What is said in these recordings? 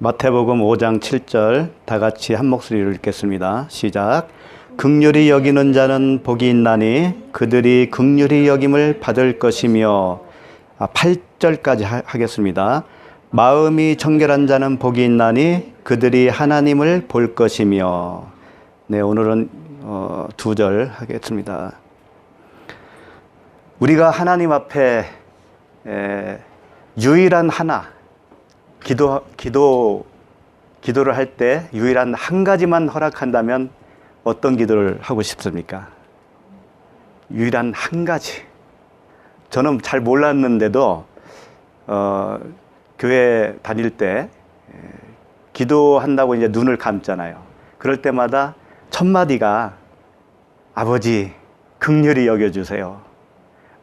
마태복음 5장 7절 다 같이 한 목소리로 읽겠습니다. 시작. 긍휼히 여기는 자는 복이 있나니 그들이 긍휼히 여김을 받을 것이며 8절까지 하겠습니다. 마음이 정결한 자는 복이 있나니 그들이 하나님을 볼 것이며. 네, 오늘은 2절 하겠습니다. 우리가 하나님 앞에 유일한 하나 기도를 할 때 유일한 한 가지만 허락한다면 어떤 기도를 하고 싶습니까? 유일한 한 가지. 저는 잘 몰랐는데도 교회 다닐 때 기도한다고 이제 눈을 감잖아요. 그럴 때마다 첫 마디가 아버지 긍휼히 여겨주세요.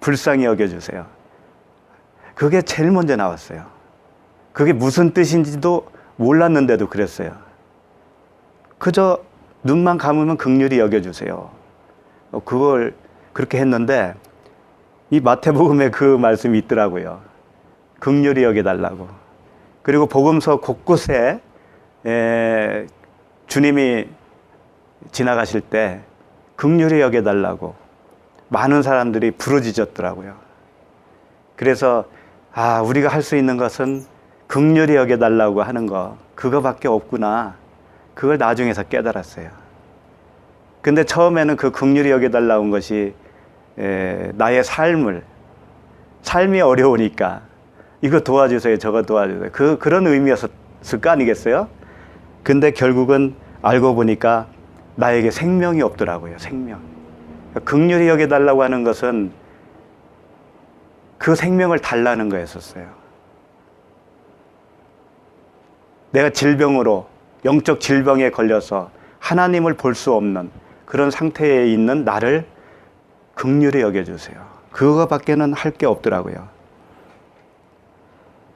불쌍히 여겨주세요. 그게 제일 먼저 나왔어요. 그게 무슨 뜻인지도 몰랐는데도 그랬어요. 그저 눈만 감으면 긍휼히 여겨주세요. 그걸 그렇게 했는데 이 마태복음에 그 말씀이 있더라고요. 긍휼히 여겨달라고. 그리고 복음서 곳곳에 주님이 지나가실 때 긍휼히 여겨달라고 많은 사람들이 부르짖었더라고요. 그래서 우리가 할 수 있는 것은 긍휼히 여겨달라고 하는 거, 그거밖에 없구나. 그걸 나중에서 깨달았어요. 근데 처음에는 그 긍휼히 여겨달라는 것이 나의 삶이 어려우니까 이거 도와주세요, 저거 도와주세요. 그런 의미였을 거 아니겠어요? 근데 결국은 알고 보니까 나에게 생명이 없더라고요, 생명. 긍휼히 여겨달라고 하는 것은 그 생명을 달라는 거였었어요. 내가 영적 질병에 걸려서 하나님을 볼 수 없는 그런 상태에 있는 나를 긍휼히 여겨주세요. 그거밖에는 할 게 없더라고요.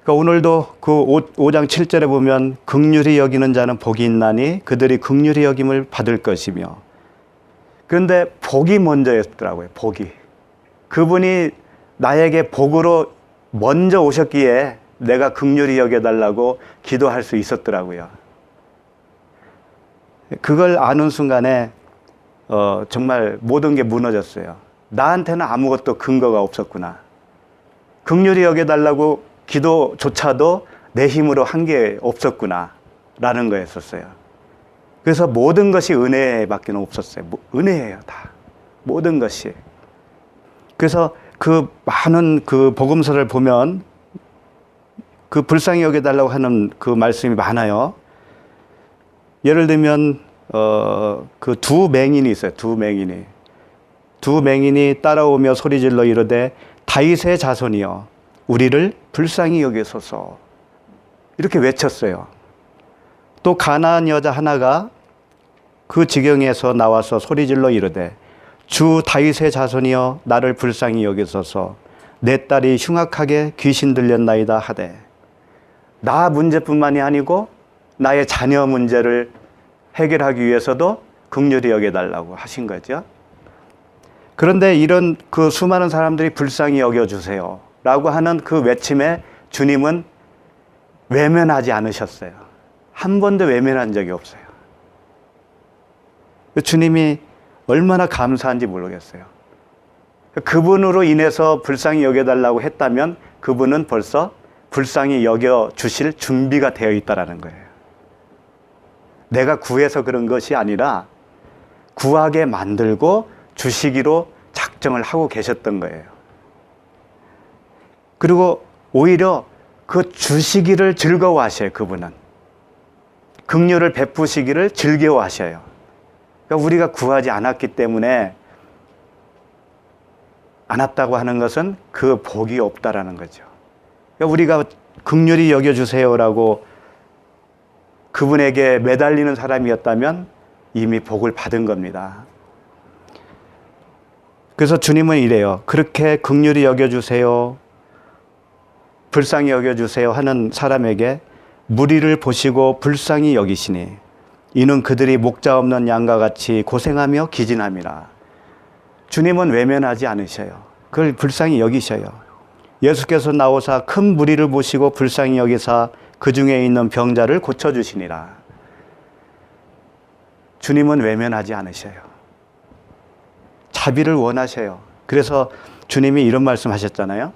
그러니까 오늘도 그 5장 7절에 보면 긍휼히 여기는 자는 복이 있나니 그들이 긍휼히 여김을 받을 것이며. 그런데 복이 먼저였더라고요. 복이. 그분이 나에게 복으로 먼저 오셨기에 내가 긍휼히 여겨달라고 기도할 수 있었더라고요. 그걸 아는 순간에 정말 모든 게 무너졌어요. 나한테는 아무것도 근거가 없었구나. 긍휼히 여겨달라고 기도조차도 내 힘으로 한 게 없었구나 라는 거였었어요. 그래서 모든 것이 은혜밖에 없었어요. 은혜예요, 다. 모든 것이. 그래서 그 많은 그 복음서를 보면 그 불쌍히 여겨달라고 하는 그 말씀이 많아요. 예를 들면 그 두 맹인이 있어요. 두 맹인이 따라오며 소리질러 이르되 다윗의 자손이여 우리를 불쌍히 여기소서. 이렇게 외쳤어요. 또 가나안 여자 하나가 그 지경에서 나와서 소리질러 이르되 주 다윗의 자손이여 나를 불쌍히 여기소서. 내 딸이 흉악하게 귀신 들렸나이다 하되. 나 문제뿐만이 아니고 나의 자녀 문제를 해결하기 위해서도 긍휼히 여겨달라고 하신 거죠. 그런데 이런 그 수많은 사람들이 불쌍히 여겨주세요 라고 하는 그 외침에 주님은 외면하지 않으셨어요. 한 번도 외면한 적이 없어요. 주님이 얼마나 감사한지 모르겠어요. 그분으로 인해서 불쌍히 여겨달라고 했다면 그분은 벌써 불쌍히 여겨주실 준비가 되어 있다는 거예요. 내가 구해서 그런 것이 아니라 구하게 만들고 주시기로 작정을 하고 계셨던 거예요. 그리고 오히려 그 주시기를 즐거워하셔요, 그분은. 긍휼을 베푸시기를 즐거워하셔요. 그러니까 우리가 구하지 않았기 때문에 않았다고 하는 것은 그 복이 없다라는 거죠. 그러니까 우리가 긍휼히 여겨주세요라고 그분에게 매달리는 사람이었다면 이미 복을 받은 겁니다. 그래서 주님은 이래요. 그렇게 긍휼히 여겨주세요, 불쌍히 여겨주세요 하는 사람에게 무리를 보시고 불쌍히 여기시니 이는 그들이 목자 없는 양과 같이 고생하며 기진함이라. 주님은 외면하지 않으셔요. 그걸 불쌍히 여기셔요. 예수께서 나오사 큰 무리를 보시고 불쌍히 여기사 그 중에 있는 병자를 고쳐주시니라. 주님은 외면하지 않으셔요. 자비를 원하셔요. 그래서 주님이 이런 말씀 하셨잖아요.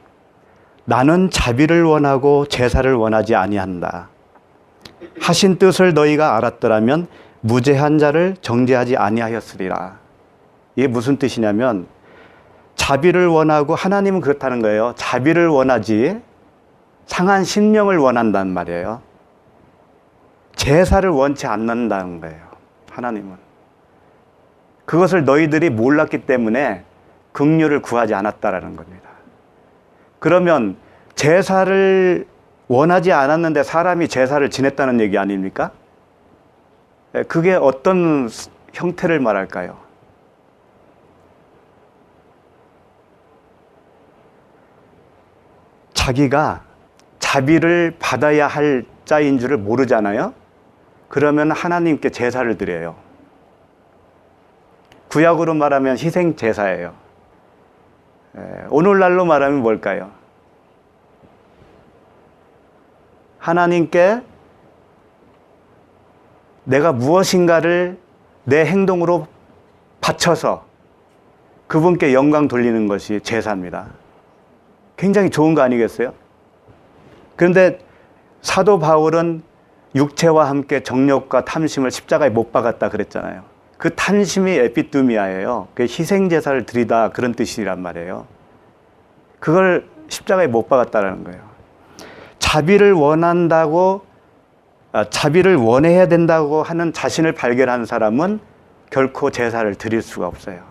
나는 자비를 원하고 제사를 원하지 아니한다. 하신 뜻을 너희가 알았더라면 무죄한 자를 정죄하지 아니하였으리라. 이게 무슨 뜻이냐면 자비를 원하고, 하나님은 그렇다는 거예요. 자비를 원하지 상한 심령을 원한다는 말이에요. 제사를 원치 않는다는 거예요. 하나님은. 그것을 너희들이 몰랐기 때문에 긍휼을 구하지 않았다라는 겁니다. 그러면 제사를 원하지 않았는데 사람이 제사를 지냈다는 얘기 아닙니까? 그게 어떤 형태를 말할까요? 자기가 자비를 받아야 할 자인 줄을 모르잖아요. 그러면 하나님께 제사를 드려요. 구약으로 말하면 희생 제사예요. 오늘날로 말하면 뭘까요? 하나님께 내가 무엇인가를 내 행동으로 바쳐서 그분께 영광 돌리는 것이 제사입니다. 굉장히 좋은 거 아니겠어요? 그런데 사도 바울은 육체와 함께 정욕과 탐심을 십자가에 못 박았다 그랬잖아요. 그 탐심이 에피두미아예요. 그 희생제사를 드리다, 그런 뜻이란 말이에요. 그걸 십자가에 못 박았다는 거예요. 자비를 원한다고, 자비를 원해야 된다고 하는 자신을 발견한 사람은 결코 제사를 드릴 수가 없어요.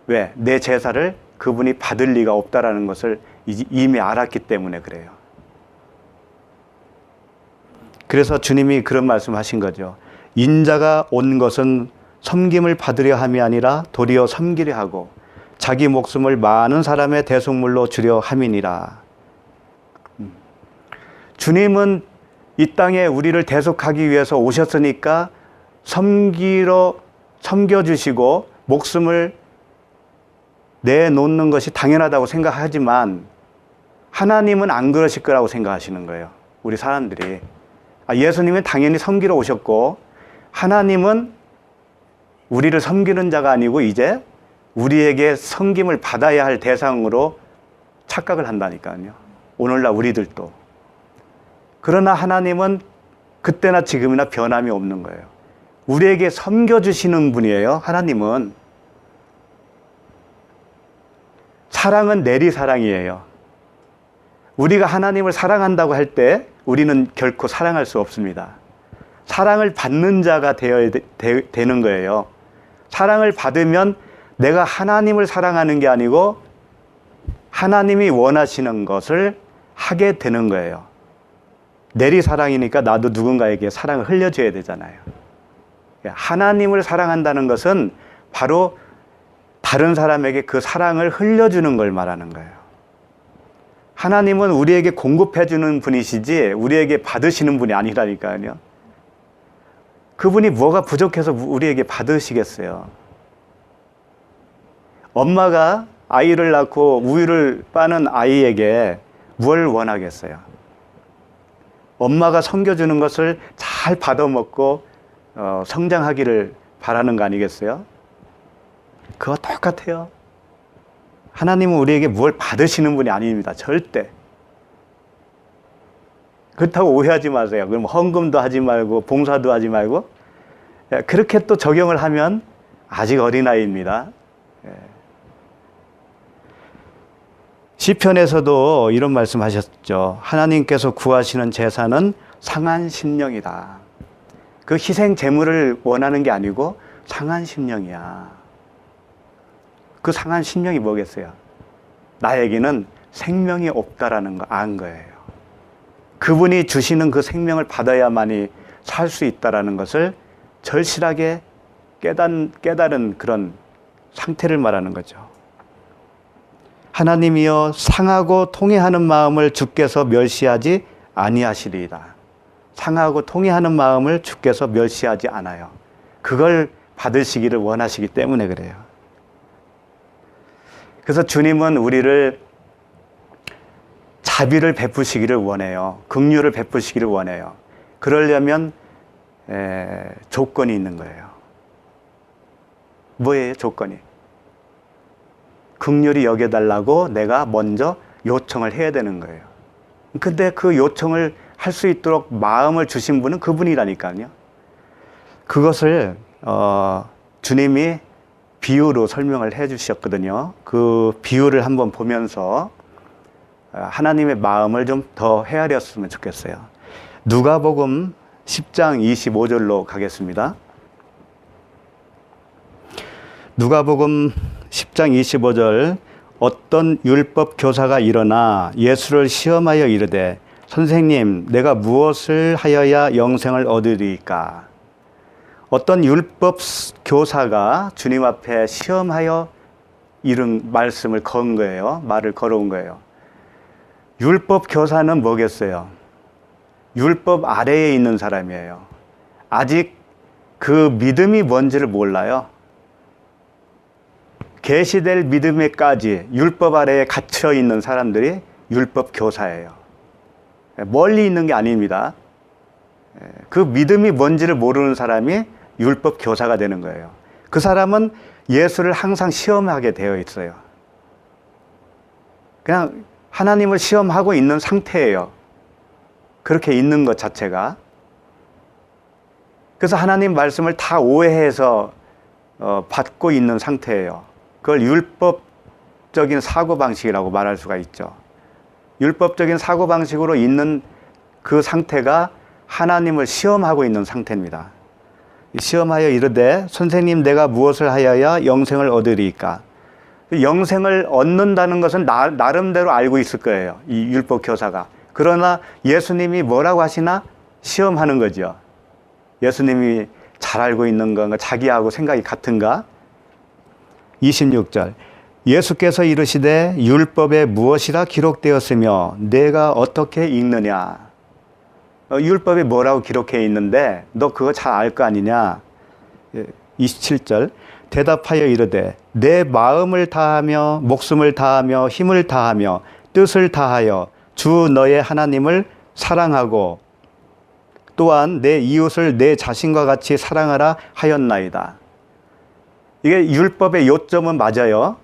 왜? 내 제사를 그분이 받을 리가 없다라는 것을 이미 알았기 때문에 그래요. 그래서 주님이 그런 말씀하신 거죠. 인자가 온 것은 섬김을 받으려 함이 아니라 도리어 섬기려 하고 자기 목숨을 많은 사람의 대속물로 주려 함이니라. 주님은 이 땅에 우리를 대속하기 위해서 오셨으니까 섬겨주시고 목숨을 내놓는 것이 당연하다고 생각하지만 하나님은 안 그러실 거라고 생각하시는 거예요. 우리 사람들이. 예수님은 당연히 섬기러 오셨고 하나님은 우리를 섬기는 자가 아니고 이제 우리에게 섬김을 받아야 할 대상으로 착각을 한다니까요. 오늘날 우리들도. 그러나 하나님은 그때나 지금이나 변함이 없는 거예요. 우리에게 섬겨주시는 분이에요. 하나님은. 사랑은 내리사랑이에요. 우리가 하나님을 사랑한다고 할 때 우리는 결코 사랑할 수 없습니다. 사랑을 받는 자가 되는 거예요. 사랑을 받으면 내가 하나님을 사랑하는 게 아니고 하나님이 원하시는 것을 하게 되는 거예요. 내리사랑이니까 나도 누군가에게 사랑을 흘려줘야 되잖아요. 하나님을 사랑한다는 것은 바로 다른 사람에게 그 사랑을 흘려주는 걸 말하는 거예요. 하나님은 우리에게 공급해주는 분이시지 우리에게 받으시는 분이 아니라니까요. 그분이 뭐가 부족해서 우리에게 받으시겠어요. 엄마가 아이를 낳고 우유를 빠는 아이에게 뭘 원하겠어요. 엄마가 섬겨주는 것을 잘 받아먹고 성장하기를 바라는 거 아니겠어요? 그거 똑같아요. 하나님은 우리에게 뭘 받으시는 분이 아닙니다. 절대. 그렇다고 오해하지 마세요. 그럼 헌금도 하지 말고 봉사도 하지 말고 그렇게 또 적용을 하면 아직 어린아이입니다. 시편에서도 이런 말씀하셨죠. 하나님께서 구하시는 제사는 상한 심령이다. 그 희생 제물을 원하는 게 아니고 상한 심령이야. 그 상한 심령이 뭐겠어요? 나에게는 생명이 없다라는 거 안 거예요. 그분이 주시는 그 생명을 받아야만이 살 수 있다라는 것을 절실하게 깨달은 그런 상태를 말하는 거죠. 하나님이여 상하고 통회하는 마음을 주께서 멸시하지 아니하시리이다. 상하고 통회하는 마음을 주께서 멸시하지 않아요. 그걸 받으시기를 원하시기 때문에 그래요. 그래서 주님은 우리를 자비를 베푸시기를 원해요. 긍휼을 베푸시기를 원해요. 그러려면 조건이 있는 거예요. 뭐예요, 조건이? 긍휼히 여겨달라고 내가 먼저 요청을 해야 되는 거예요. 근데 그 요청을 할 수 있도록 마음을 주신 분은 그분이라니까요. 그것을 주님이 비유로 설명을 해 주셨거든요. 그 비유를 한번 보면서 하나님의 마음을 좀 더 헤아렸으면 좋겠어요. 누가복음 10장 25절로 가겠습니다. 누가복음 10장 25절. 어떤 율법 교사가 일어나 예수를 시험하여 이르되 선생님, 내가 무엇을 하여야 영생을 얻으리까? 어떤 율법 교사가 주님 앞에 시험하여 이른 말씀을 건 거예요. 말을 걸어온 거예요. 율법 교사는 뭐겠어요? 율법 아래에 있는 사람이에요. 아직 그 믿음이 뭔지를 몰라요. 계시될 믿음에까지 율법 아래에 갇혀 있는 사람들이 율법 교사예요. 멀리 있는 게 아닙니다. 그 믿음이 뭔지를 모르는 사람이 율법 교사가 되는 거예요. 그 사람은 예수를 항상 시험하게 되어 있어요. 그냥 하나님을 시험하고 있는 상태예요. 그렇게 있는 것 자체가. 그래서 하나님 말씀을 다 오해해서 받고 있는 상태예요. 그걸 율법적인 사고방식이라고 말할 수가 있죠. 율법적인 사고방식으로 있는 그 상태가 하나님을 시험하고 있는 상태입니다. 시험하여 이르되 선생님, 내가 무엇을 하여야 영생을 얻으리까? 영생을 얻는다는 것은 나름대로 알고 있을 거예요, 이 율법 교사가. 그러나 예수님이 뭐라고 하시나 시험하는 거죠. 예수님이 잘 알고 있는 건가, 자기하고 생각이 같은가? 26절. 예수께서 이르시되 율법에 무엇이라 기록되었으며 내가 어떻게 읽느냐? 율법에 뭐라고 기록해 있는데 너 그거 잘 알 거 아니냐? 27절. 대답하여 이르되 내 마음을 다하며 목숨을 다하며 힘을 다하며 뜻을 다하여 주 너의 하나님을 사랑하고 또한 내 이웃을 내 자신과 같이 사랑하라 하였나이다. 이게 율법의 요점은 맞아요.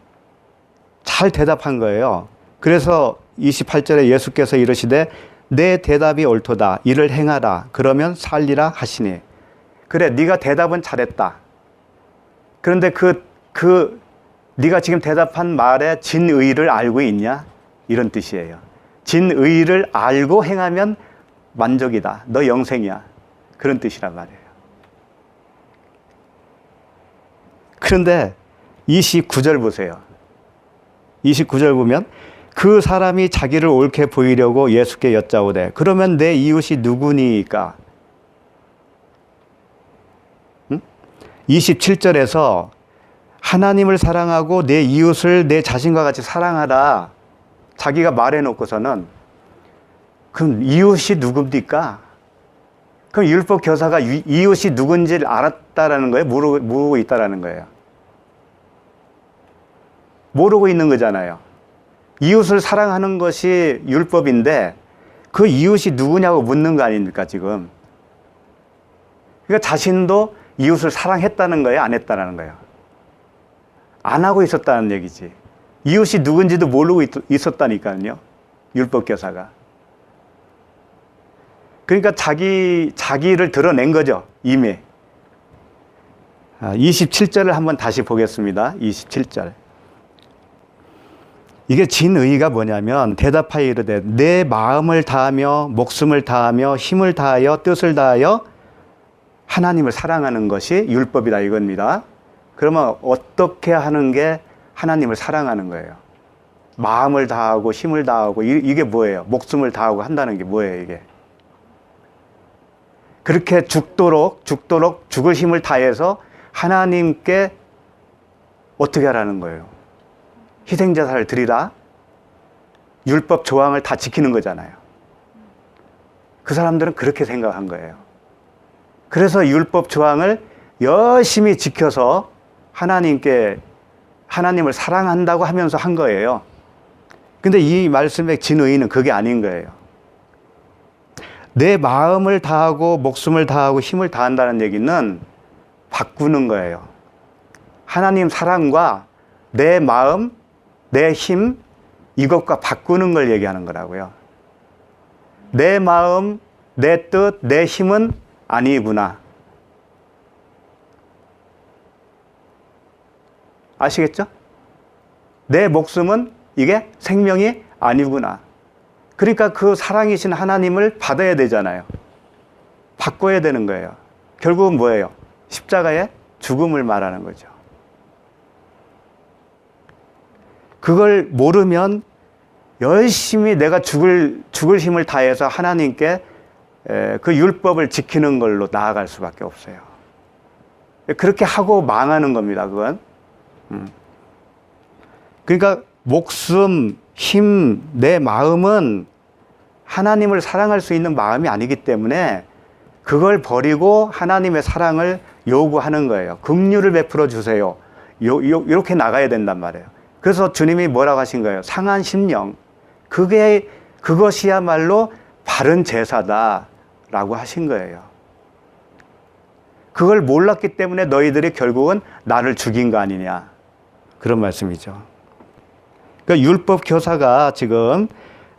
잘 대답한 거예요. 그래서 28절에 예수께서 이르시되 내 대답이 옳도다. 이를 행하라. 그러면 살리라 하시니. 그래, 네가 대답은 잘했다. 그런데 네가 지금 대답한 말에 진의를 알고 있냐? 이런 뜻이에요. 진의를 알고 행하면 만족이다. 너 영생이야. 그런 뜻이란 말이에요. 그런데 29절 보세요. 29절 보면 그 사람이 자기를 옳게 보이려고 예수께 여짜오되 그러면 내 이웃이 누구니까? 27절에서 하나님을 사랑하고 내 이웃을 내 자신과 같이 사랑하라 자기가 말해놓고서는 그럼 이웃이 누굽니까? 그럼 율법 교사가 이웃이 누군지를 알았다라는 거예요? 모르고 있다라는 거예요? 모르고 있는 거잖아요. 이웃을 사랑하는 것이 율법인데 그 이웃이 누구냐고 묻는 거 아닙니까 지금? 그러니까 자신도 이웃을 사랑했다는 거예요? 안 했다는 거예요? 안 하고 있었다는 얘기지. 이웃이 누군지도 모르고 있었다니까요. 율법 교사가. 그러니까 자기를 드러낸 거죠. 이미. 27절을 한번 다시 보겠습니다. 27절. 이게 진의가 뭐냐면 대답하여 이르되 내 마음을 다하며 목숨을 다하며 힘을 다하여 뜻을 다하여 하나님을 사랑하는 것이 율법이다 이겁니다. 그러면 어떻게 하는 게 하나님을 사랑하는 거예요? 마음을 다하고 힘을 다하고 이게 뭐예요? 목숨을 다하고 한다는 게 뭐예요 이게? 그렇게 죽도록 죽을 힘을 다해서 하나님께 어떻게 하라는 거예요? 희생제사를 드리라? 율법 조항을 다 지키는 거잖아요. 그 사람들은 그렇게 생각한 거예요. 그래서 율법 조항을 열심히 지켜서 하나님을 사랑한다고 하면서 한 거예요. 근데 이 말씀의 진의는 그게 아닌 거예요. 내 마음을 다하고 목숨을 다하고 힘을 다한다는 얘기는 바꾸는 거예요. 하나님 사랑과 내 마음, 내 힘, 이것과 바꾸는 걸 얘기하는 거라고요. 내 마음, 내 뜻, 내 힘은 아니구나. 아시겠죠? 내 목숨은 이게 생명이 아니구나. 그러니까 그 사랑이신 하나님을 받아야 되잖아요. 바꿔야 되는 거예요. 결국은 뭐예요? 십자가의 죽음을 말하는 거죠. 그걸 모르면 열심히 내가 죽을 힘을 다해서 하나님께 그 율법을 지키는 걸로 나아갈 수밖에 없어요. 그렇게 하고 망하는 겁니다, 그건. 그러니까 목숨, 힘, 내 마음은 하나님을 사랑할 수 있는 마음이 아니기 때문에 그걸 버리고 하나님의 사랑을 요구하는 거예요. 긍휼을 베풀어 주세요. 이렇게 나가야 된단 말이에요. 그래서 주님이 뭐라고 하신 거예요? 상한 심령. 그것이야말로 바른 제사다라고 하신 거예요. 그걸 몰랐기 때문에 너희들이 결국은 나를 죽인 거 아니냐. 그런 말씀이죠. 그러니까 율법 교사가 지금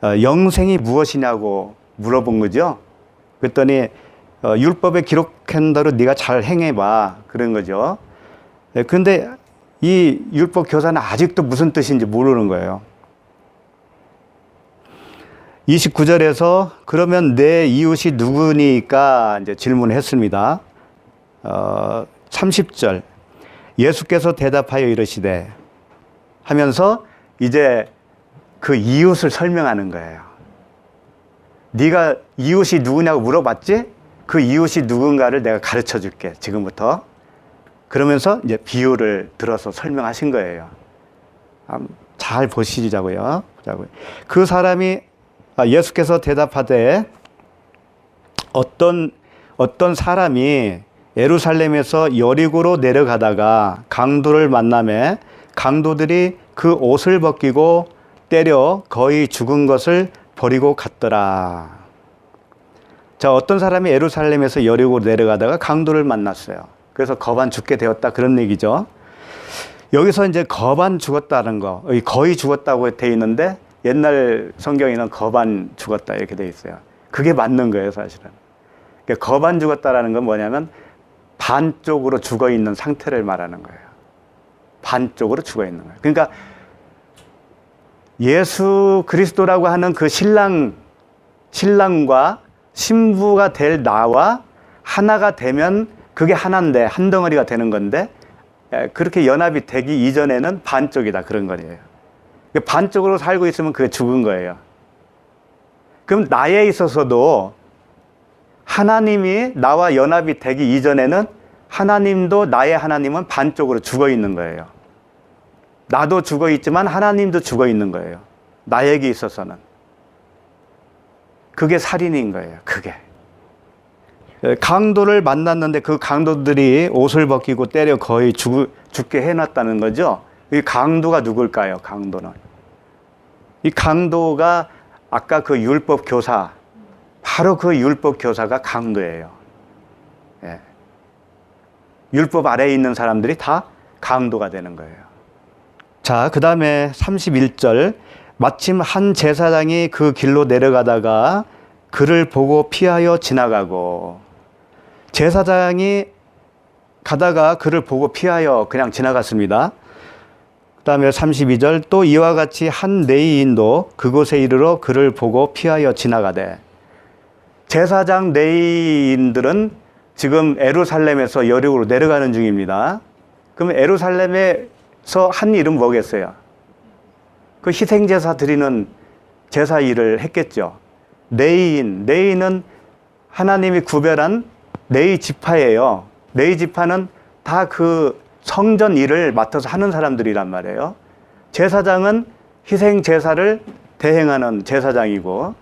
영생이 무엇이냐고 물어본 거죠. 그랬더니 율법에 기록한 대로 네가 잘 행해봐. 그런 거죠. 그런데 이 율법 교사는 아직도 무슨 뜻인지 모르는 거예요. 29절에서 그러면 내 이웃이 누구니까 이제 질문을 했습니다. 30절 예수께서 대답하여 이르시되 하면서 이제 그 이웃을 설명하는 거예요. 네가 이웃이 누구냐고 물어봤지? 그 이웃이 누군가를 내가 가르쳐 줄게, 지금부터. 그러면서 이제 비유를 들어서 설명하신 거예요. 잘 보시자고요. 그 사람이 예수께서 대답하되 어떤 사람이 예루살렘에서 여리고로 내려가다가 강도를 만나매 강도들이 그 옷을 벗기고 때려 거의 죽은 것을 버리고 갔더라. 자, 어떤 사람이 예루살렘에서 여리고로 내려가다가 강도를 만났어요. 그래서 거반 죽게 되었다, 그런 얘기죠. 여기서 이제 거반 죽었다는 거, 거의 죽었다고 돼 있는데 옛날 성경에는 거반 죽었다 이렇게 돼 있어요. 그게 맞는 거예요, 사실은. 그러니까 거반 죽었다라는 건 뭐냐면 반쪽으로 죽어 있는 상태를 말하는 거예요. 반쪽으로 죽어 있는 거예요. 그러니까 예수 그리스도라고 하는 그 신랑과 신부가 될 나와 하나가 되면 그게 하나인데, 한 덩어리가 되는 건데, 그렇게 연합이 되기 이전에는 반쪽이다, 그런 거예요. 반쪽으로 살고 있으면 그게 죽은 거예요. 그럼 나에 있어서도 하나님이 나와 연합이 되기 이전에는 하나님도, 나의 하나님은 반쪽으로 죽어 있는 거예요. 나도 죽어 있지만 하나님도 죽어 있는 거예요. 나에게 있어서는. 그게 살인인 거예요. 그게. 강도를 만났는데 그 강도들이 옷을 벗기고 때려 거의 죽게 해놨다는 거죠. 이 강도가 누굴까요? 강도는. 이 강도가 아까 그 율법 교사, 바로 그 율법 교사가 강도예요. 예. 율법 아래에 있는 사람들이 다 강도가 되는 거예요. 자, 그 다음에 31절. 마침 한 제사장이 그 길로 내려가다가 그를 보고 피하여 지나가고, 제사장이 가다가 그를 보고 피하여 그냥 지나갔습니다. 그 다음에 32절. 또 이와 같이 한 레위인도 그곳에 이르러 그를 보고 피하여 지나가되, 제사장 레위인들은 지금 예루살렘에서 여리고로 내려가는 중입니다. 그럼 예루살렘에서 한 일은 뭐겠어요? 그 희생제사 드리는 제사 일을 했겠죠. 레위인은 하나님이 구별한 레위 지파예요. 레위 지파는 다 그 성전 일을 맡아서 하는 사람들이란 말이에요. 제사장은 희생제사를 대행하는 제사장이고,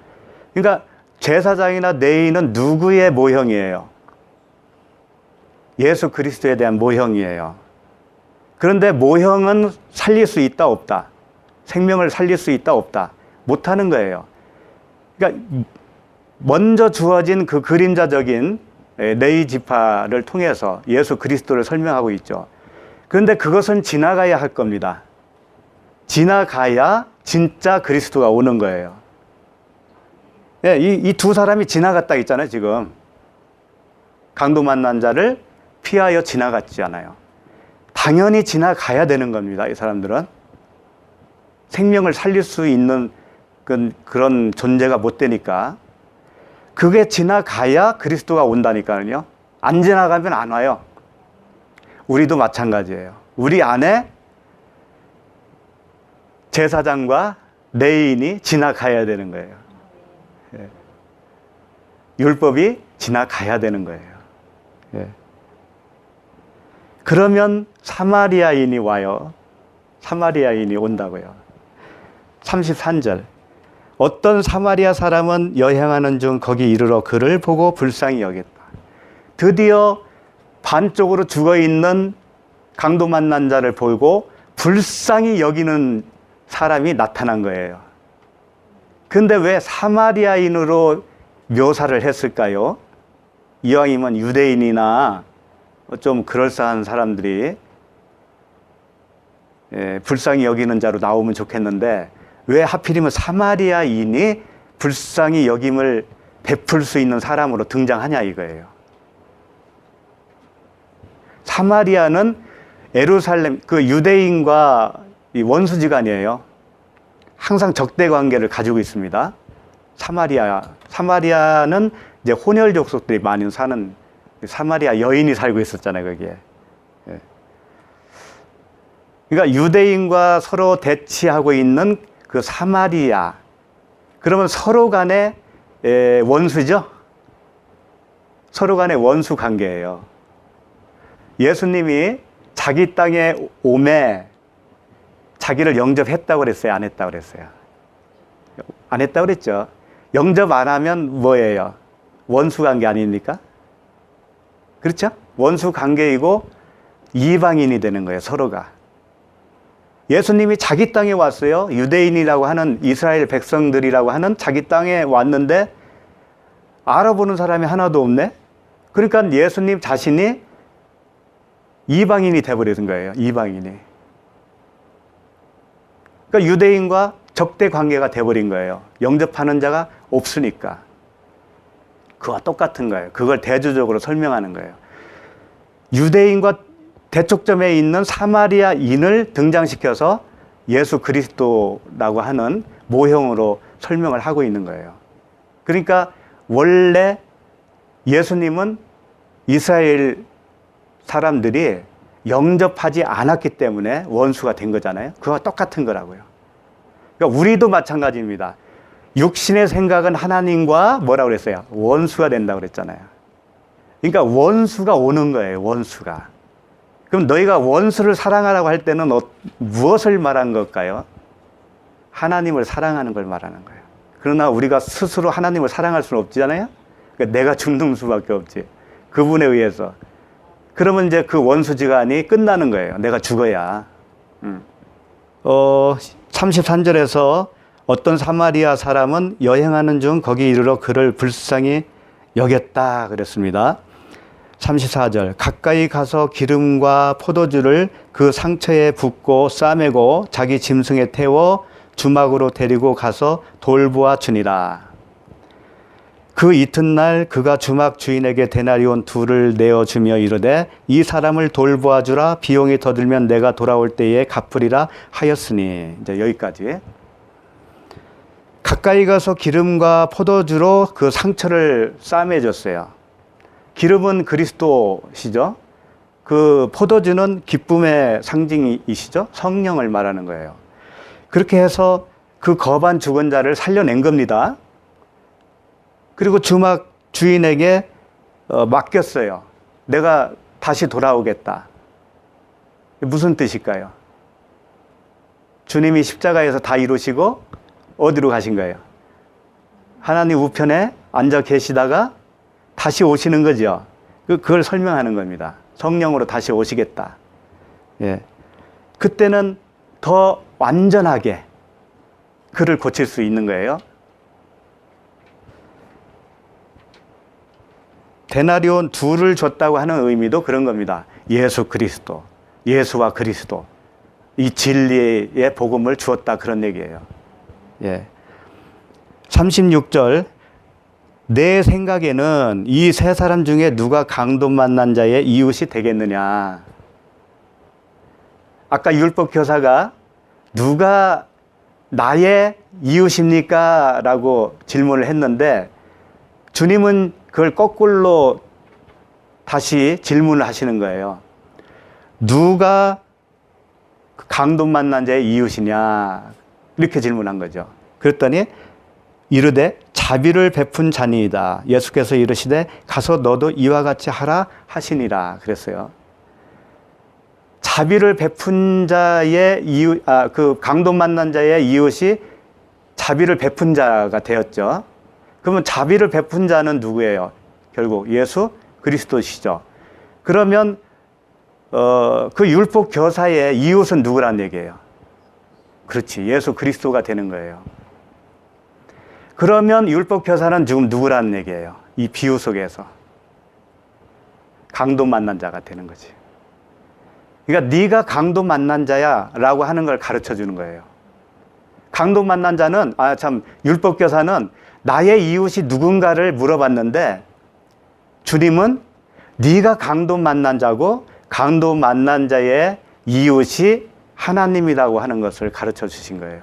그러니까 제사장이나 레위인은 누구의 모형이에요? 예수 그리스도에 대한 모형이에요. 그런데 모형은 살릴 수 있다, 없다? 생명을 살릴 수 있다, 없다? 못하는 거예요. 그러니까 먼저 주어진 그 그림자적인 레위 지파를 통해서 예수 그리스도를 설명하고 있죠. 그런데 그것은 지나가야 할 겁니다. 지나가야 진짜 그리스도가 오는 거예요. 이 두 사람이 지나갔다 있잖아요, 지금. 강도 만난 자를 피하여 지나갔지 않아요. 당연히 지나가야 되는 겁니다, 이 사람들은. 생명을 살릴 수 있는 그런 존재가 못 되니까. 그게 지나가야 그리스도가 온다니까요. 안 지나가면 안 와요. 우리도 마찬가지예요. 우리 안에 제사장과 레위인이 지나가야 되는 거예요. 예. 율법이 지나가야 되는 거예요. 예. 그러면 사마리아인이 와요. 사마리아인이 온다고요. 33절. 어떤 사마리아 사람은 여행하는 중 거기 이르러 그를 보고 불쌍히 여겼다. 드디어 반쪽으로 죽어있는 강도 만난 자를 보고 불쌍히 여기는 사람이 나타난 거예요. 근데 왜 사마리아인으로 묘사를 했을까요? 이왕이면 유대인이나 좀 그럴싸한 사람들이 불쌍히 여기는 자로 나오면 좋겠는데 왜 하필이면 사마리아인이 불쌍히 여김을 베풀 수 있는 사람으로 등장하냐 이거예요. 사마리아는 예루살렘 그 유대인과 이 원수지간이에요. 항상 적대 관계를 가지고 있습니다. 사마리아는 이제 혼혈 족속들이 많이 사는 사마리아 여인이 살고 있었잖아요, 거기에. 그러니까 유대인과 서로 대치하고 있는 그 사마리아. 그러면 서로 간의 원수죠? 서로 간의 원수 관계예요. 예수님이 자기 땅에 오매 자기를 영접했다고 그랬어요? 안 했다고 그랬어요? 안 했다고 그랬죠? 영접 안 하면 뭐예요? 원수 관계 아닙니까? 그렇죠? 원수 관계이고 이방인이 되는 거예요, 서로가. 예수님이 자기 땅에 왔어요. 유대인이라고 하는 이스라엘 백성들이라고 하는 자기 땅에 왔는데 알아보는 사람이 하나도 없네? 그러니까 예수님 자신이 이방인이 돼버리는 거예요, 이방인이. 그러니까 유대인과 적대 관계가 돼버린 거예요. 영접하는 자가 없으니까. 그와 똑같은 거예요. 그걸 대조적으로 설명하는 거예요. 유대인과 대척점에 있는 사마리아인을 등장시켜서 예수 그리스도라고 하는 모형으로 설명을 하고 있는 거예요. 그러니까 원래 예수님은 이스라엘 사람들이 영접하지 않았기 때문에 원수가 된 거잖아요. 그와 똑같은 거라고요. 그러니까 우리도 마찬가지입니다. 육신의 생각은 하나님과 뭐라고 그랬어요? 원수가 된다고 그랬잖아요. 그러니까 원수가 오는 거예요, 원수가. 그럼 너희가 원수를 사랑하라고 할 때는 무엇을 말한 걸까요? 하나님을 사랑하는 걸 말하는 거예요. 그러나 우리가 스스로 하나님을 사랑할 수는 없잖아요. 그러니까 내가 죽는 수밖에 없지. 그분에 의해서. 그러면 이제 그 원수지간이 끝나는 거예요. 내가 죽어야. 33절에서 어떤 사마리아 사람은 여행하는 중 거기 이르러 그를 불쌍히 여겼다 그랬습니다. 34절 가까이 가서 기름과 포도주를 그 상처에 붓고 싸매고 자기 짐승에 태워 주막으로 데리고 가서 돌보아 주니라. 그 이튿날 그가 주막 주인에게 데나리온 2를 내어주며 이르되 이 사람을 돌보아 주라. 비용이 더 들면 내가 돌아올 때에 갚으리라 하였으니. 이제 여기까지. 가까이 가서 기름과 포도주로 그 상처를 싸매줬어요. 기름은 그리스도시죠. 그 포도주는 기쁨의 상징이시죠. 성령을 말하는 거예요. 그렇게 해서 그 거반 죽은 자를 살려낸 겁니다. 그리고 주막 주인에게 맡겼어요. 내가 다시 돌아오겠다. 무슨 뜻일까요? 주님이 십자가에서 다 이루시고 어디로 가신 거예요? 하나님 우편에 앉아 계시다가 다시 오시는 거죠. 그걸 설명하는 겁니다. 성령으로 다시 오시겠다. 예. 그때는 더 완전하게 그를 고칠 수 있는 거예요. 데나리온 둘을 줬다고 하는 의미도 그런 겁니다. 예수 그리스도, 예수와 그리스도, 이 진리의 복음을 주었다, 그런 얘기예요. 예. 36절, 내 생각에는 이 세 사람 중에 누가 강도 만난 자의 이웃이 되겠느냐. 아까 율법 교사가 누가 나의 이웃입니까? 라고 질문을 했는데 주님은 그걸 거꾸로 다시 질문을 하시는 거예요. 누가 강도 만난 자의 이웃이냐? 이렇게 질문한 거죠. 그랬더니 이르되 자비를 베푼 자니이다. 예수께서 이르시되 가서 너도 이와 같이 하라 하시니라 그랬어요. 자비를 베푼 자의 이웃, 그 강도 만난 자의 이웃이 자비를 베푼 자가 되었죠. 그러면 자비를 베푼 자는 누구예요? 결국 예수 그리스도시죠. 그러면 그 율법 교사의 이웃은 누구란 얘기예요? 그렇지, 예수 그리스도가 되는 거예요. 그러면 율법 교사는 지금 누구란 얘기예요? 이 비유 속에서 강도 만난 자가 되는 거지. 그러니까 네가 강도 만난 자야 라고 하는 걸 가르쳐 주는 거예요. 강도 만난 자는, 율법 교사는 나의 이웃이 누군가를 물어봤는데 주님은 네가 강도 만난 자고 강도 만난 자의 이웃이 하나님이라고 하는 것을 가르쳐 주신 거예요.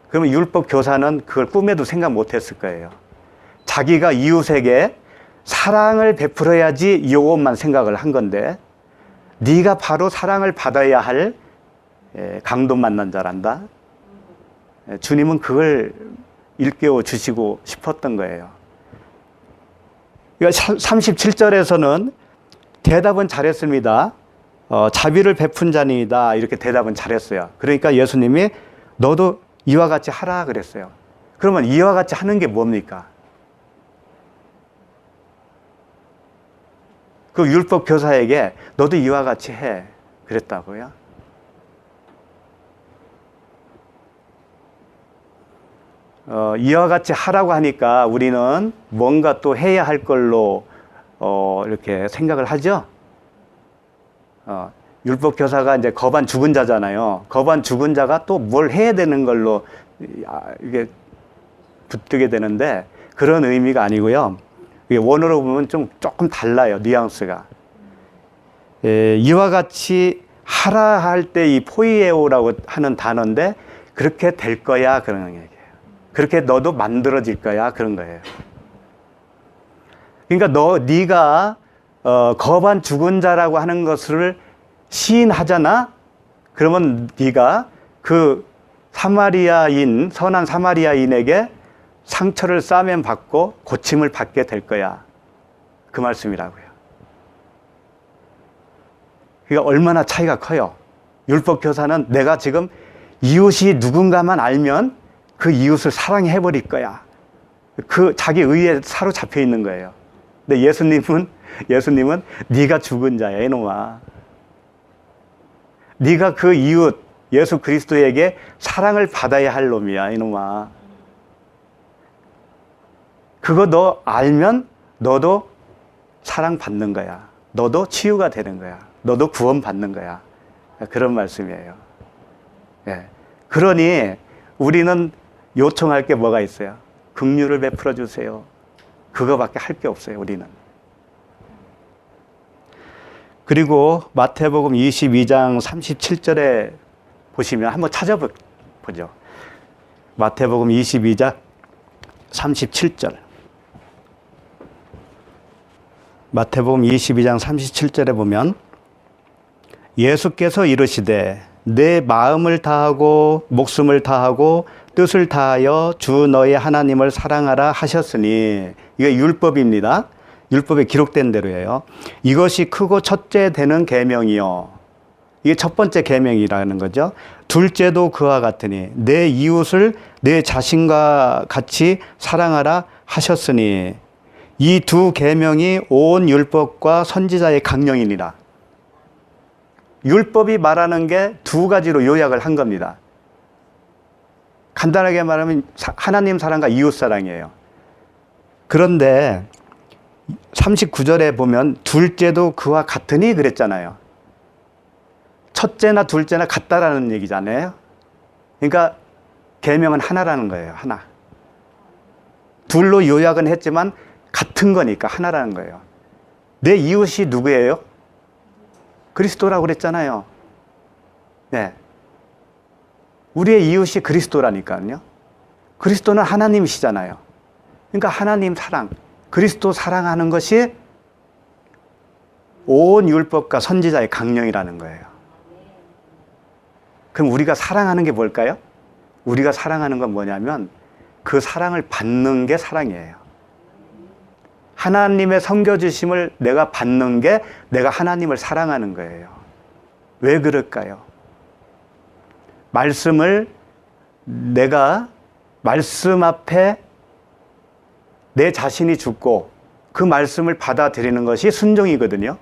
그러면 율법 교사는 그걸 꿈에도 생각 못 했을 거예요. 자기가 이웃에게 사랑을 베풀어야지 이것만 생각을 한 건데 네가 바로 사랑을 받아야 할 강도 만난 자란다. 주님은 그걸 일깨워 주시고 싶었던 거예요. 그러니까 37절에서는 대답은 잘했습니다. 자비를 베푼 자니이다. 이렇게 대답은 잘했어요. 그러니까 예수님이 너도 이와 같이 하라 그랬어요. 그러면 이와 같이 하는 게 뭡니까? 그 율법 교사에게 너도 이와 같이 해 그랬다고요. 이와 같이 하라고 하니까 우리는 뭔가 또 해야 할 걸로 이렇게 생각을 하죠. 율법 교사가 이제 거반 죽은 자잖아요. 거반 죽은 자가 또 뭘 해야 되는 걸로 이게 붙들게 되는데 그런 의미가 아니고요. 원어로 보면 조금 달라요. 뉘앙스가. 이와 같이 하라 할 때 이 포이에오라고 하는 단어인데 그렇게 될 거야 그런 얘기예요. 그렇게 너도 만들어질 거야 그런 거예요. 그러니까 네가 거반 죽은 자라고 하는 것을 시인하잖아. 그러면 네가 그 선한 사마리아인에게 상처를 싸면 받고 고침을 받게 될 거야. 그 말씀이라고요. 그러니까 얼마나 차이가 커요. 율법 교사는 내가 지금 이웃이 누군가만 알면 그 이웃을 사랑해 버릴 거야. 그 자기 의에 사로잡혀 있는 거예요. 근데 예수님은 네가 죽은 자야 이놈아. 네가 그 이웃 예수 그리스도에게 사랑을 받아야 할 놈이야 이놈아. 그거 너 알면 너도 사랑받는 거야. 너도 치유가 되는 거야. 너도 구원받는 거야. 그런 말씀이에요. 예. 그러니 우리는 요청할 게 뭐가 있어요? 긍휼을 베풀어 주세요. 그거밖에 할 게 없어요, 우리는. 그리고 마태복음 22장 37절에 보시면 한번 찾아보죠. 마태복음 22장 37절. 마태복음 22장 37절에 보면 예수께서 이르시되 내 마음을 다하고 목숨을 다하고 뜻을 다하여 주 너의 하나님을 사랑하라 하셨으니 이게 율법입니다. 율법에 기록된 대로예요. 이것이 크고 첫째 되는 계명이요. 이게 첫 번째 계명이라는 거죠. 둘째도 그와 같으니 내 이웃을 내 자신과 같이 사랑하라 하셨으니 이 두 계명이 온 율법과 선지자의 강령이니라. 율법이 말하는 게 두 가지로 요약을 한 겁니다. 간단하게 말하면 하나님 사랑과 이웃 사랑이에요. 그런데 39절에 보면 둘째도 그와 같으니 그랬잖아요. 첫째나 둘째나 같다라는 얘기잖아요. 그러니까 계명은 하나라는 거예요. 하나. 둘로 요약은 했지만 같은 거니까 하나라는 거예요. 내 이웃이 누구예요? 그리스도라고 그랬잖아요. 네. 우리의 이웃이 그리스도라니까요. 그리스도는 하나님이시잖아요. 그러니까 하나님 사랑, 그리스도 사랑하는 것이 온 율법과 선지자의 강령이라는 거예요. 그럼 우리가 사랑하는 게 뭘까요? 우리가 사랑하는 건 뭐냐면 그 사랑을 받는 게 사랑이에요. 하나님의 섬겨주심을 내가 받는 게 내가 하나님을 사랑하는 거예요. 왜 그럴까요? 말씀을 내가 말씀 앞에 내 자신이 죽고 그 말씀을 받아들이는 것이 순종이거든요.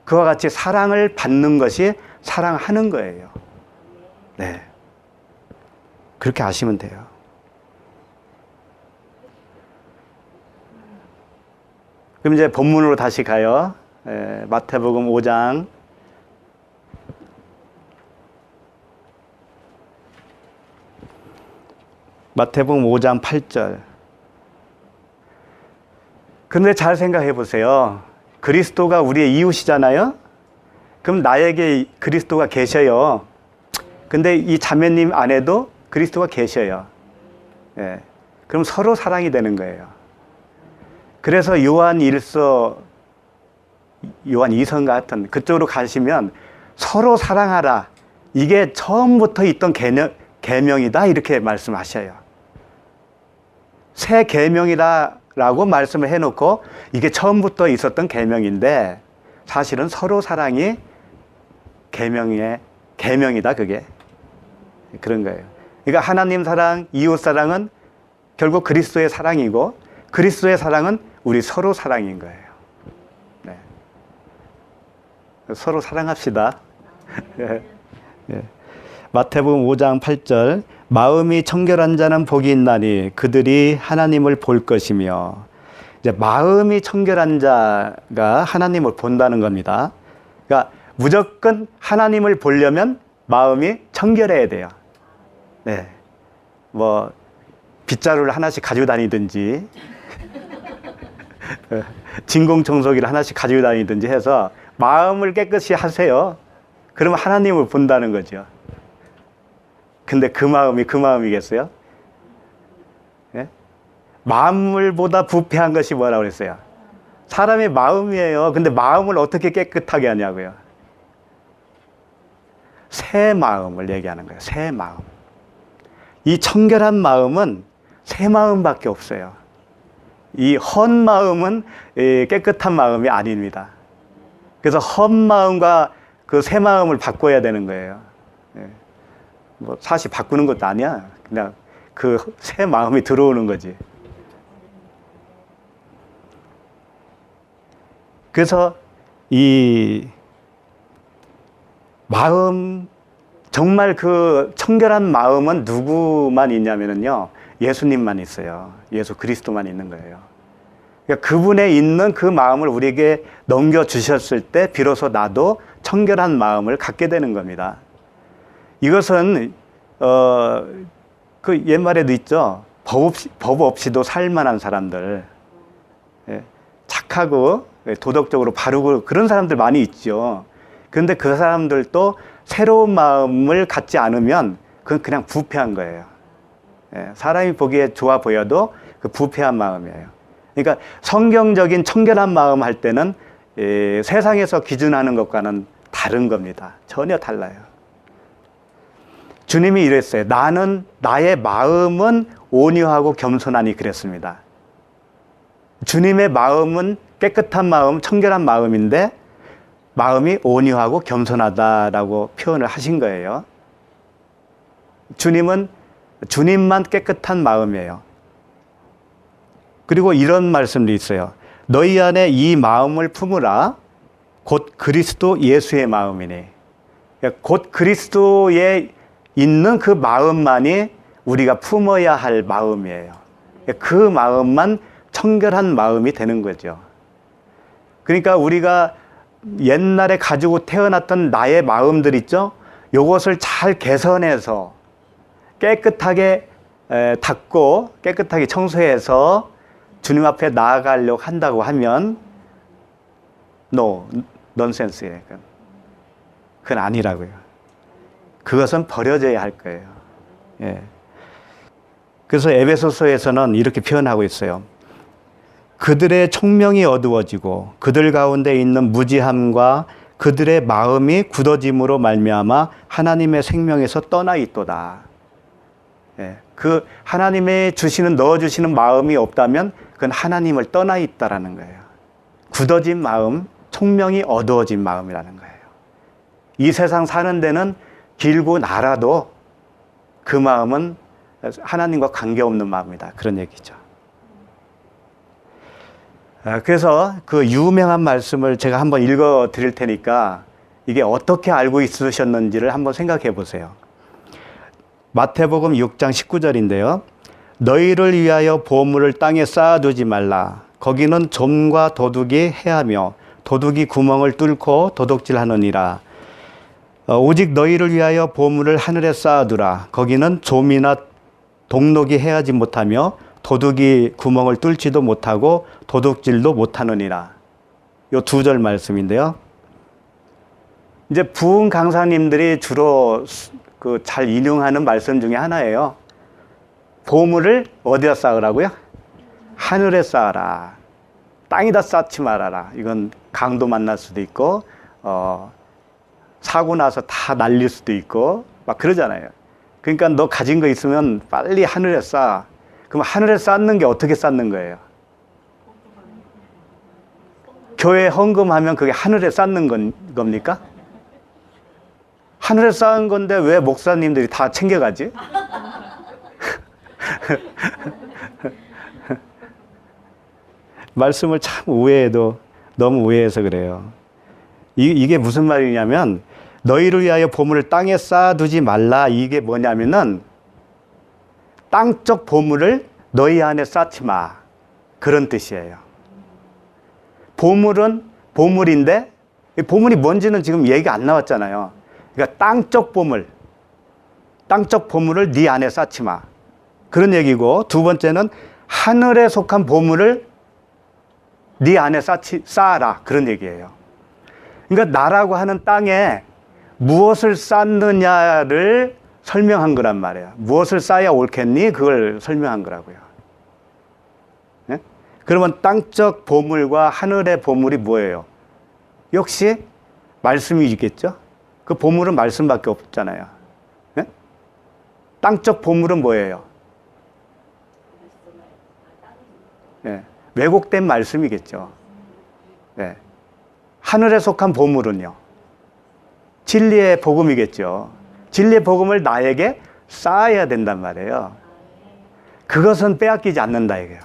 그와 같이 사랑을 받는 것이 사랑하는 거예요. 네. 그렇게 아시면 돼요. 그럼 이제 본문으로 다시 가요. 마태복음 5장. 마태복음 5장 8절. 그런데 잘 생각해 보세요. 그리스도가 우리의 이웃이잖아요. 그럼 나에게 그리스도가 계셔요. 근데 이 자매님 안에도 그리스도가 계셔요. 예. 그럼 서로 사랑이 되는 거예요. 그래서 요한 1서, 요한 2서 같은 그쪽으로 가시면 서로 사랑하라. 이게 처음부터 있던 계명이다 이렇게 말씀하셔요. 새 계명이라고 말씀을 해놓고 이게 처음부터 있었던 계명인데 사실은 서로 사랑이 계명이다 그게. 그런 거예요. 그러니까 하나님 사랑, 이웃 사랑은 결국 그리스도의 사랑이고 그리스도의 사랑은 우리 서로 사랑인 거예요. 네. 서로 사랑합시다. 예. 예. 마태복음 5장 8절 마음이 청결한 자는 복이 있나니 그들이 하나님을 볼 것이며 이제 마음이 청결한 자가 하나님을 본다는 겁니다. 그러니까 무조건 하나님을 보려면 마음이 청결해야 돼요. 네. 뭐 빗자루를 하나씩 가지고 다니든지 진공청소기를 하나씩 가지고 다니든지 해서 마음을 깨끗이 하세요. 그러면 하나님을 본다는 거죠. 근데 그 마음이 그 마음이겠어요? 예? 만물보다 부패한 것이 뭐라고 그랬어요? 사람의 마음이에요. 근데 마음을 어떻게 깨끗하게 하냐고요? 새 마음을 얘기하는 거예요. 새 마음. 이 청결한 마음은 새 마음밖에 없어요. 이 헛 마음은 깨끗한 마음이 아닙니다. 그래서 헛 마음과 그 새 마음을 바꿔야 되는 거예요. 뭐 사실 바꾸는 것도 아니야. 그냥 그 새 마음이 들어오는 거지. 그래서 이 마음, 정말 그 청결한 마음은 누구만 있냐면요, 예수님만 있어요. 예수 그리스도만 있는 거예요. 그러니까 그분에 있는 그 마음을 우리에게 넘겨주셨을 때 비로소 나도 청결한 마음을 갖게 되는 겁니다. 이것은 그 옛말에도 있죠. 법 없이도 살만한 사람들, 착하고 도덕적으로 바르고 그런 사람들 많이 있죠. 그런데 그 사람들도 새로운 마음을 갖지 않으면 그건 그냥 부패한 거예요. 사람이 보기에 좋아 보여도 그 부패한 마음이에요. 그러니까 성경적인 청결한 마음 할 때는 세상에서 기준하는 것과는 다른 겁니다. 전혀 달라요. 주님이 이랬어요. 나의 마음은 온유하고 겸손하니 그랬습니다. 주님의 마음은 깨끗한 마음, 청결한 마음인데 마음이 온유하고 겸손하다라고 표현을 하신 거예요. 주님만 깨끗한 마음이에요. 그리고 이런 말씀도 있어요. 너희 안에 이 마음을 품으라. 곧 그리스도 예수의 마음이니. 곧 그리스도에 있는 그 마음만이 우리가 품어야 할 마음이에요. 그 마음만 청결한 마음이 되는 거죠. 그러니까 우리가 옛날에 가지고 태어났던 나의 마음들 있죠? 요것을 잘 개선해서 깨끗하게 닦고 깨끗하게 청소해서 주님 앞에 나아가려고 한다고 하면 넌센스예요. 그건 아니라고요. 그것은 버려져야 할 거예요. 예. 그래서 에베소서에서는 이렇게 표현하고 있어요. 그들의 총명이 어두워지고 그들 가운데 있는 무지함과 그들의 마음이 굳어짐으로 말미암아 하나님의 생명에서 떠나 있도다. 예. 그 하나님의 넣어주시는 마음이 없다면 그건 하나님을 떠나 있다라는 거예요. 굳어진 마음, 총명이 어두워진 마음이라는 거예요. 이 세상 사는 데는 길고 날아도 그 마음은 하나님과 관계없는 마음이다. 그런 얘기죠. 그래서 그 유명한 말씀을 제가 한번 읽어 드릴 테니까 이게 어떻게 알고 있으셨는지를 한번 생각해 보세요. 마태복음 6장 19절인데요. 너희를 위하여 보물을 땅에 쌓아두지 말라. 거기는 좀과 도둑이 해하며 도둑이 구멍을 뚫고 도둑질하느니라. 오직 너희를 위하여 보물을 하늘에 쌓아두라. 거기는 좀이나 동록이 해하지 못하며 도둑이 구멍을 뚫지도 못하고 도둑질도 못하느니라. 요 두 절 말씀인데요. 이제 부흥 강사님들이 주로 잘 인용하는 말씀 중에 하나예요. 보물을 어디다 쌓으라고요? 하늘에 쌓아라. 땅에다 쌓지 말아라. 이건 강도 만날 수도 있고 사고 나서 다 날릴 수도 있고 막 그러잖아요. 그러니까 너 가진 거 있으면 빨리 하늘에 쌓아. 그럼 하늘에 쌓는 게 어떻게 쌓는 거예요? 교회 헌금하면 그게 하늘에 쌓는 겁니까? 하늘에 쌓은 건데 왜 목사님들이 다 챙겨가지? 말씀을 참 너무 우회해서 그래요. 이게 무슨 말이냐면 너희를 위하여 보물을 땅에 쌓아두지 말라. 이게 뭐냐면은 땅적 보물을 너희 안에 쌓지 마. 그런 뜻이에요. 보물은 보물인데 보물이 뭔지는 지금 얘기가 안 나왔잖아요. 그러니까 땅적 보물을 네 안에 쌓지 마. 그런 얘기고, 두 번째는 하늘에 속한 보물을 네 안에 쌓아라. 그런 얘기예요. 그러니까 나라고 하는 땅에 무엇을 쌓느냐를 설명한 거란 말이에요. 무엇을 쌓아야 옳겠니? 그걸 설명한 거라고요. 네? 그러면 땅적 보물과 하늘의 보물이 뭐예요? 역시 말씀이겠죠? 그 보물은 말씀밖에 없잖아요. 네? 땅적 보물은 뭐예요? 네. 왜곡된 말씀이겠죠. 네. 하늘에 속한 보물은요? 진리의 복음이겠죠. 진리의 복음을 나에게 쌓아야 된단 말이에요. 그것은 빼앗기지 않는다 이거예요.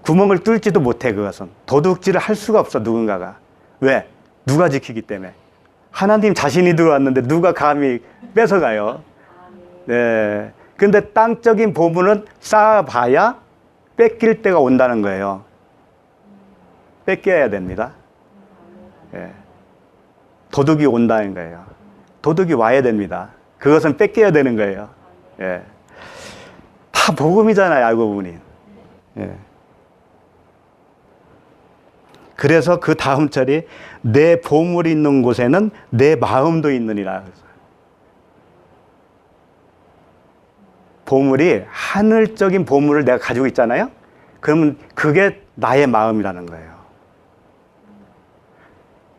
구멍을 뚫지도 못해. 그것은 도둑질을 할 수가 없어. 누군가가. 왜? 누가 지키기 때문에. 하나님 자신이 들어왔는데 누가 감히 뺏어가요. 네. 근데 땅적인 보물은 쌓아봐야 뺏길 때가 온다는 거예요. 뺏겨야 됩니다. 네. 도둑이 온다는 거예요. 도둑이 와야 됩니다. 그것은 뺏겨야 되는 거예요. 예. 다 복음이잖아요, 알고 보니. 예. 그래서 그 다음 절이 내 보물이 있는 곳에는 내 마음도 있느니라. 보물이 하늘적인 보물을 내가 가지고 있잖아요. 그러면 그게 나의 마음이라는 거예요.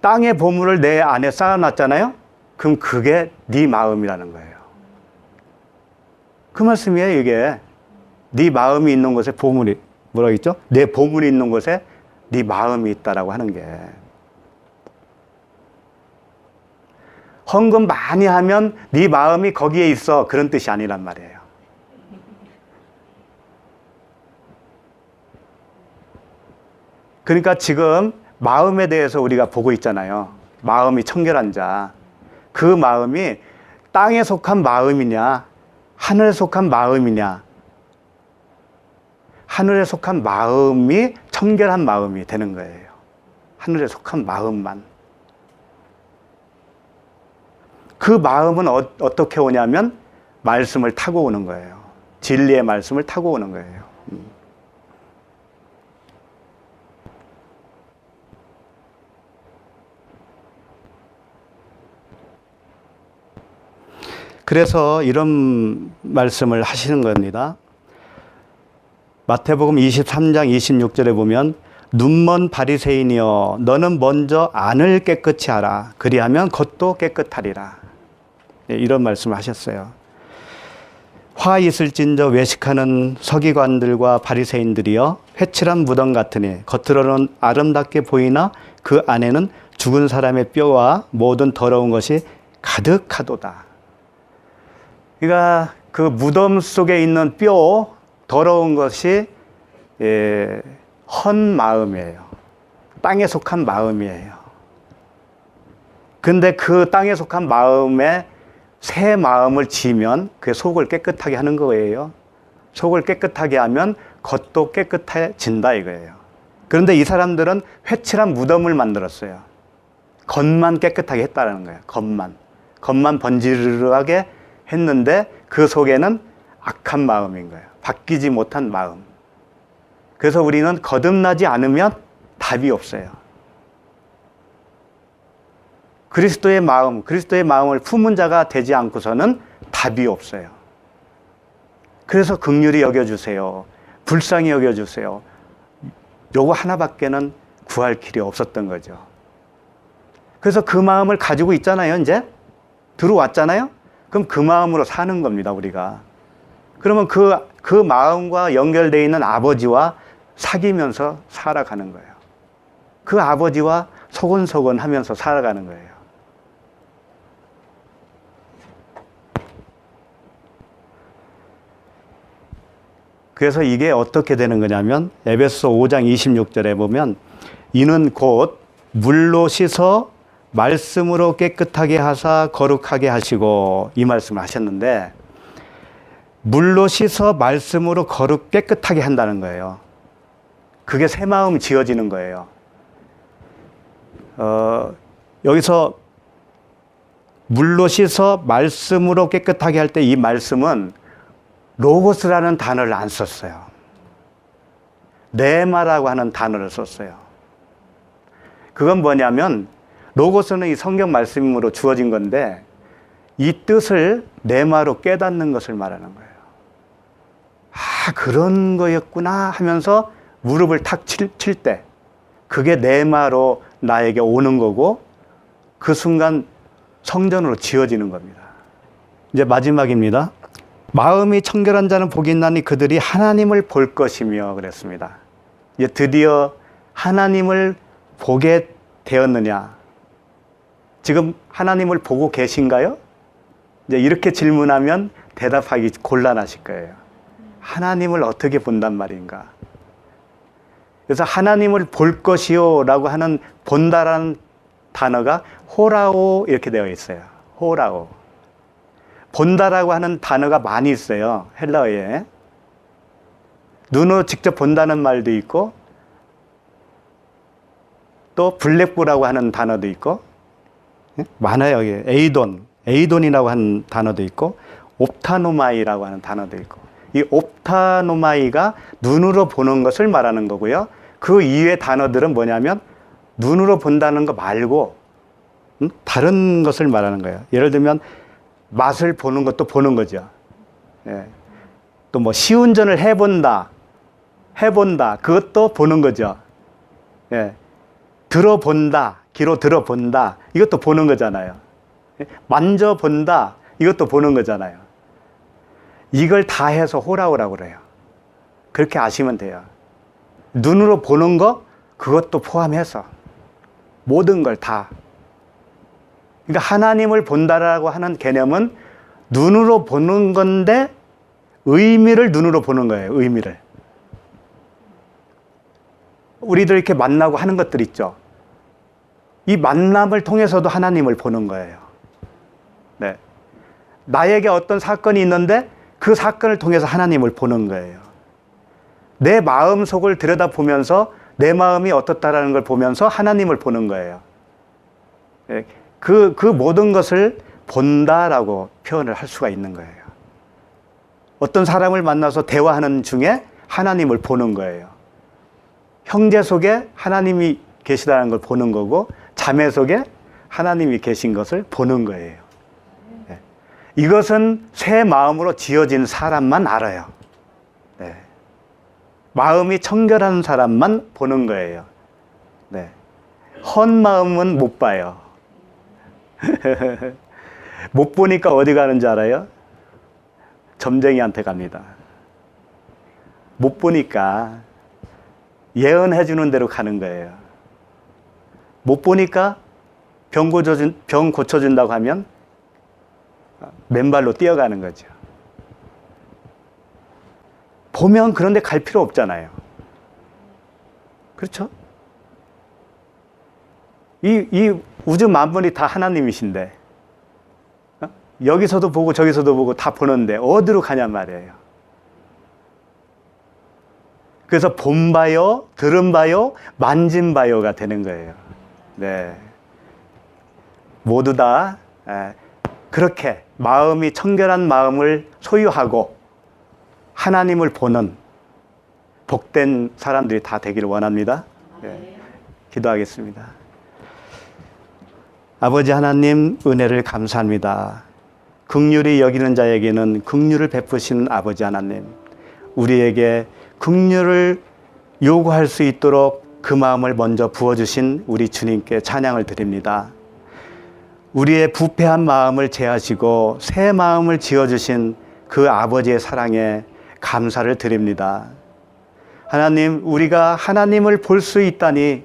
땅의 보물을 내 안에 쌓아놨잖아요. 그럼 그게 네 마음이라는 거예요. 그 말씀이에요, 이게. 네 마음이 있는 곳에 보물이, 뭐라고 했죠? 내 보물이 있는 곳에 네 마음이 있다라고 하는 게. 헌금 많이 하면 네 마음이 거기에 있어. 그런 뜻이 아니란 말이에요. 그러니까 지금 마음에 대해서 우리가 보고 있잖아요. 마음이 청결한 자. 그 마음이 땅에 속한 마음이냐, 하늘에 속한 마음이냐? 하늘에 속한 마음이 청결한 마음이 되는 거예요. 하늘에 속한 마음만. 그 마음은 어떻게 오냐면 말씀을 타고 오는 거예요. 진리의 말씀을 타고 오는 거예요. 그래서 이런 말씀을 하시는 겁니다. 마태복음 23장 26절에 보면 눈먼 바리새인이여 너는 먼저 안을 깨끗이 하라. 그리하면 겉도 깨끗하리라. 이런 말씀을 하셨어요. 화 있을진저 외식하는 서기관들과 바리새인들이여 회칠한 무덤 같으니 겉으로는 아름답게 보이나 그 안에는 죽은 사람의 뼈와 모든 더러운 것이 가득하도다. 그러니까 그 무덤 속에 있는 뼈, 더러운 것이 헌 마음이에요. 땅에 속한 마음이에요. 근데 그 땅에 속한 마음에 새 마음을 지으면 그 속을 깨끗하게 하는 거예요. 속을 깨끗하게 하면 겉도 깨끗해진다 이거예요. 그런데 이 사람들은 회칠한 무덤을 만들었어요. 겉만 깨끗하게 했다는 거예요. 겉만 번지르르하게 했는데 그 속에는 악한 마음인 거예요. 바뀌지 못한 마음. 그래서 우리는 거듭나지 않으면 답이 없어요. 그리스도의 마음을 품은 자가 되지 않고서는 답이 없어요. 그래서 긍휼히 여겨주세요. 불쌍히 여겨주세요. 요거 하나밖에는 구할 길이 없었던 거죠. 그래서 그 마음을 가지고 있잖아요, 이제. 들어왔잖아요? 그럼 그 마음으로 사는 겁니다, 우리가. 그러면 그 마음과 연결되어 있는 아버지와 사귀면서 살아가는 거예요. 그 아버지와 소곤소곤 하면서 살아가는 거예요. 그래서 이게 어떻게 되는 거냐면 에베소 5장 26절에 보면 이는 곧 물로 씻어 말씀으로 깨끗하게 하사 거룩하게 하시고 이 말씀을 하셨는데 물로 씻어 말씀으로 깨끗하게 한다는 거예요. 그게 새 마음이 지어지는 거예요. 여기서 물로 씻어 말씀으로 깨끗하게 할 때 이 말씀은 로고스라는 단어를 안 썼어요. 네마라고 하는 단어를 썼어요. 그건 뭐냐면 로고스는 이 성경 말씀으로 주어진 건데 이 뜻을 네마로 깨닫는 것을 말하는 거예요. 아, 그런 거였구나 하면서 무릎을 탁 칠 때 그게 네마로 나에게 오는 거고 그 순간 성전으로 지어지는 겁니다. 이제 마지막입니다. 마음이 청결한 자는 복이 있나니 그들이 하나님을 볼 것이며 그랬습니다. 이제 드디어 하나님을 보게 되었느냐? 지금 하나님을 보고 계신가요? 이제 이렇게 질문하면 대답하기 곤란하실 거예요. 하나님을 어떻게 본단 말인가? 그래서 하나님을 볼 것이요 라고 하는 본다라는 단어가 호라오 이렇게 되어 있어요. 호라오. 본다라고 하는 단어가 많이 있어요. 헬라어에. 눈으로 직접 본다는 말도 있고 또 블랙보라고 하는 단어도 있고 많아요. 여기 에이돈이라고 하는 단어도 있고 옵타노마이라고 하는 단어도 있고 이 옵타노마이가 눈으로 보는 것을 말하는 거고요. 그 이외의 단어들은 뭐냐면 눈으로 본다는 거 말고 다른 것을 말하는 거예요. 예를 들면 맛을 보는 것도 보는 거죠. 예. 또 뭐 시운전을 해본다. 그것도 보는 거죠. 예. 들어본다. 귀로 들어본다. 이것도 보는 거잖아요. 예. 만져본다. 이것도 보는 거잖아요. 이걸 다 해서 호라오라고 그래요. 그렇게 아시면 돼요. 눈으로 보는 거 그것도 포함해서 모든 걸 다. 그러니까 하나님을 본다라고 하는 개념은 눈으로 보는 건데 의미를 눈으로 보는 거예요. 의미를. 우리들 이렇게 만나고 하는 것들 있죠. 이 만남을 통해서도 하나님을 보는 거예요. 네. 나에게 어떤 사건이 있는데 그 사건을 통해서 하나님을 보는 거예요. 내 마음 속을 들여다보면서 내 마음이 어떻다라는 걸 보면서 하나님을 보는 거예요. 그 모든 것을 본다라고 표현을 할 수가 있는 거예요. 어떤 사람을 만나서 대화하는 중에 하나님을 보는 거예요. 형제 속에 하나님이 계시다는 걸 보는 거고, 자매 속에 하나님이 계신 것을 보는 거예요. 이것은 새 마음으로 지어진 사람만 알아요. 네. 마음이 청결한 사람만 보는 거예요. 네. 헌 마음은 못 봐요. 못 보니까 어디 가는지 알아요? 점쟁이한테 갑니다. 못 보니까 예언해 주는 대로 가는 거예요. 못 보니까 병 고쳐준다고 하면 맨발로 뛰어가는 거죠. 보면 그런데 갈 필요 없잖아요. 그렇죠? 이 우주 만물이 다 하나님이신데, 여기서도 보고 저기서도 보고 다 보는데 어디로 가냐 말이에요. 그래서 본 바요, 들은 바요, 만진 바요가 되는 거예요. 네. 모두 다 그렇게 마음이 청결한 마음을 소유하고 하나님을 보는 복된 사람들이 다 되기를 원합니다. 네. 기도하겠습니다. 아버지 하나님, 은혜를 감사합니다. 긍휼히 여기는 자에게는 긍휼을 베푸시는 아버지 하나님, 우리에게 긍휼을 요구할 수 있도록 그 마음을 먼저 부어주신 우리 주님께 찬양을 드립니다. 우리의 부패한 마음을 제하시고 새 마음을 지어주신 그 아버지의 사랑에 감사를 드립니다. 하나님, 우리가 하나님을 볼 수 있다니,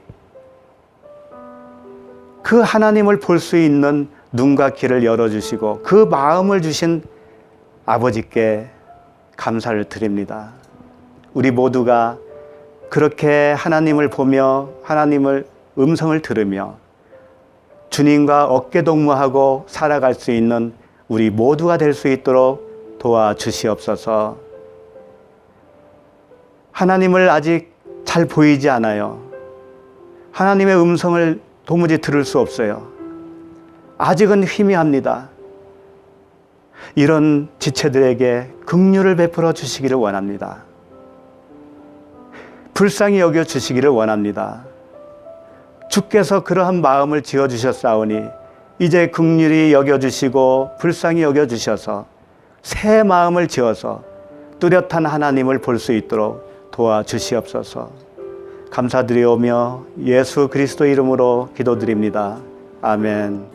그 하나님을 볼 수 있는 눈과 귀를 열어주시고 그 마음을 주신 아버지께 감사를 드립니다. 우리 모두가 그렇게 하나님을 보며 하나님을 음성을 들으며 주님과 어깨동무하고 살아갈 수 있는 우리 모두가 될 수 있도록 도와주시옵소서. 하나님을 아직 잘 보이지 않아요. 하나님의 음성을 도무지 들을 수 없어요. 아직은 희미합니다. 이런 지체들에게 긍휼을 베풀어 주시기를 원합니다. 불쌍히 여겨 주시기를 원합니다. 주께서 그러한 마음을 지어주셨사오니 이제 긍휼히 여겨주시고 불쌍히 여겨주셔서 새 마음을 지어서 뚜렷한 하나님을 볼 수 있도록 도와주시옵소서. 감사드리오며 예수 그리스도 이름으로 기도드립니다. 아멘.